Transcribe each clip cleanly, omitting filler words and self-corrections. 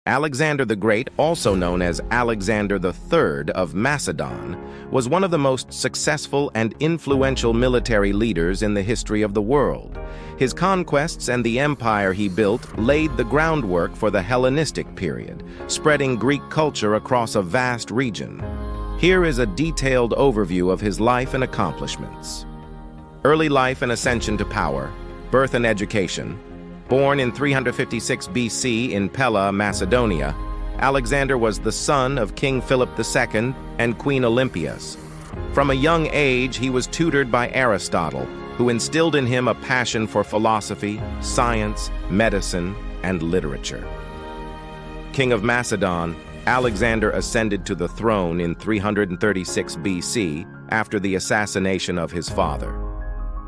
Alexander the Great, also known as Alexander III of Macedon, was one of the most successful and influential military leaders in the history of the world. His conquests and the empire he built laid the groundwork for the Hellenistic period, spreading Greek culture across a vast region. Here is a detailed overview of his life and accomplishments. Early life and ascension to power, birth and education. Born in 356 BC in Pella, Macedonia, Alexander was the son of King Philip II and Queen Olympias. From a young age, he was tutored by Aristotle, who instilled in him a passion for philosophy, science, medicine, and literature. King of Macedon, Alexander ascended to the throne in 336 BC after the assassination of his father.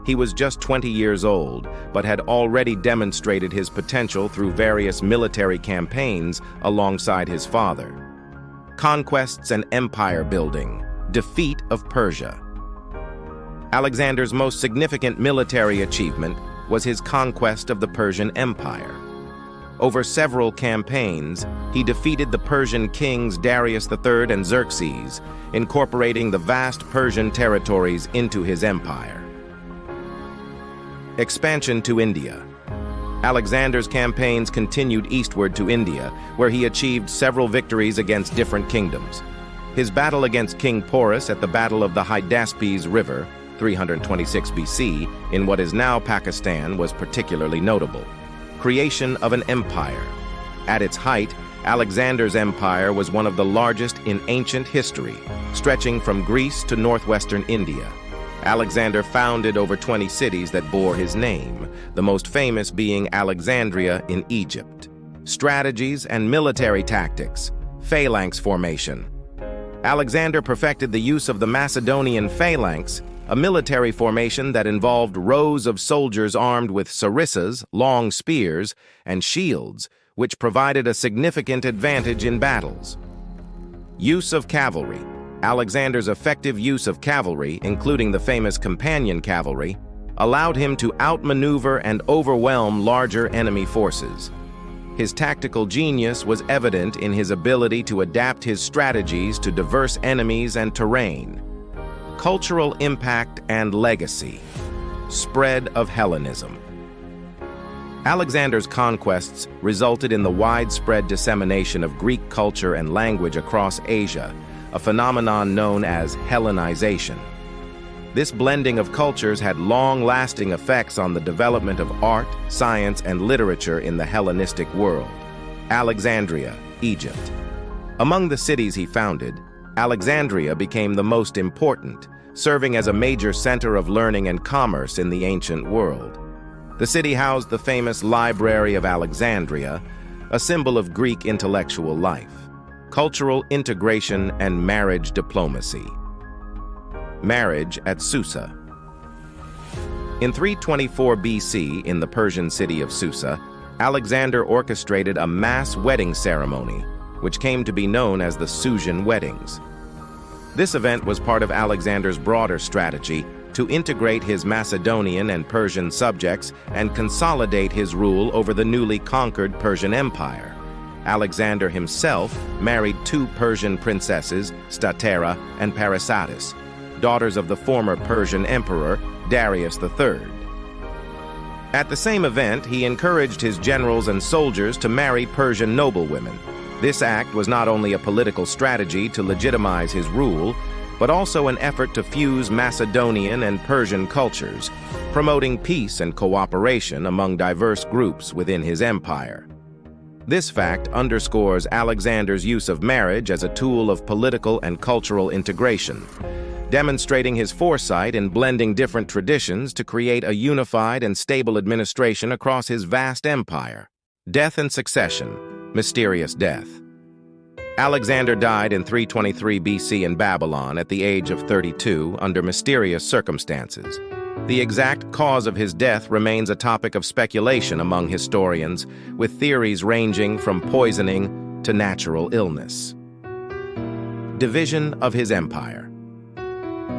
He was just 20 years old, but had already demonstrated his potential through various military campaigns alongside his father. Conquests and empire building, defeat of Persia. Alexander's most significant military achievement was his conquest of the Persian Empire. Over several campaigns, he defeated the Persian kings Darius III and Xerxes, incorporating the vast Persian territories into his empire. Expansion to India. Alexander's campaigns continued eastward to India, where he achieved several victories against different kingdoms. His battle against King Porus at the Battle of the Hydaspes River, 326 BC, in what is now Pakistan, was particularly notable. Creation of an empire. At its height, Alexander's empire was one of the largest in ancient history, stretching from Greece to northwestern India. Alexander founded over 20 cities that bore his name, the most famous being Alexandria in Egypt. Strategies and military tactics. Phalanx formation. Alexander perfected the use of the Macedonian phalanx, a military formation that involved rows of soldiers armed with sarissas, long spears, and shields, which provided a significant advantage in battles. Use of cavalry. Alexander's effective use of cavalry, including the famous companion cavalry, allowed him to outmaneuver and overwhelm larger enemy forces. His tactical genius was evident in his ability to adapt his strategies to diverse enemies and terrain. Cultural impact and legacy. Spread of Hellenism. Alexander's conquests resulted in the widespread dissemination of Greek culture and language across Asia, a phenomenon known as Hellenization. This blending of cultures had long-lasting effects on the development of art, science, and literature in the Hellenistic world. Alexandria, Egypt. Among the cities he founded, Alexandria became the most important, serving as a major center of learning and commerce in the ancient world. The city housed the famous Library of Alexandria, a symbol of Greek intellectual life. Cultural integration and marriage diplomacy. Marriage at Susa. In 324 BC, in the Persian city of Susa, Alexander orchestrated a mass wedding ceremony, which came to be known as the Susian weddings. This event was part of Alexander's broader strategy to integrate his Macedonian and Persian subjects and consolidate his rule over the newly conquered Persian Empire. Alexander himself married two Persian princesses, Statera and Parysatis, daughters of the former Persian emperor, Darius III. At the same event, he encouraged his generals and soldiers to marry Persian noblewomen. This act was not only a political strategy to legitimize his rule, but also an effort to fuse Macedonian and Persian cultures, promoting peace and cooperation among diverse groups within his empire. This fact underscores Alexander's use of marriage as a tool of political and cultural integration, demonstrating his foresight in blending different traditions to create a unified and stable administration across his vast empire. Death and succession. Mysterious death. Alexander died in 323 BC in Babylon at the age of 32 under mysterious circumstances. The exact cause of his death remains a topic of speculation among historians, with theories ranging from poisoning to natural illness. Division of his empire.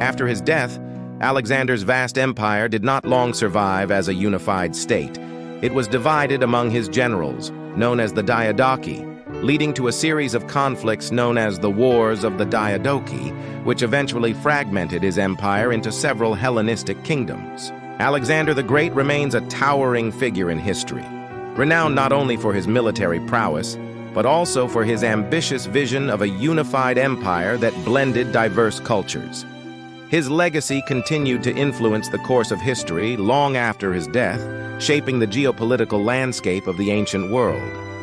After his death, Alexander's vast empire did not long survive as a unified state. It was divided among his generals, known as the Diadochi, leading to a series of conflicts known as the Wars of the Diadochi, which eventually fragmented his empire into several Hellenistic kingdoms. Alexander the Great remains a towering figure in history, renowned not only for his military prowess, but also for his ambitious vision of a unified empire that blended diverse cultures. His legacy continued to influence the course of history long after his death, shaping the geopolitical landscape of the ancient world.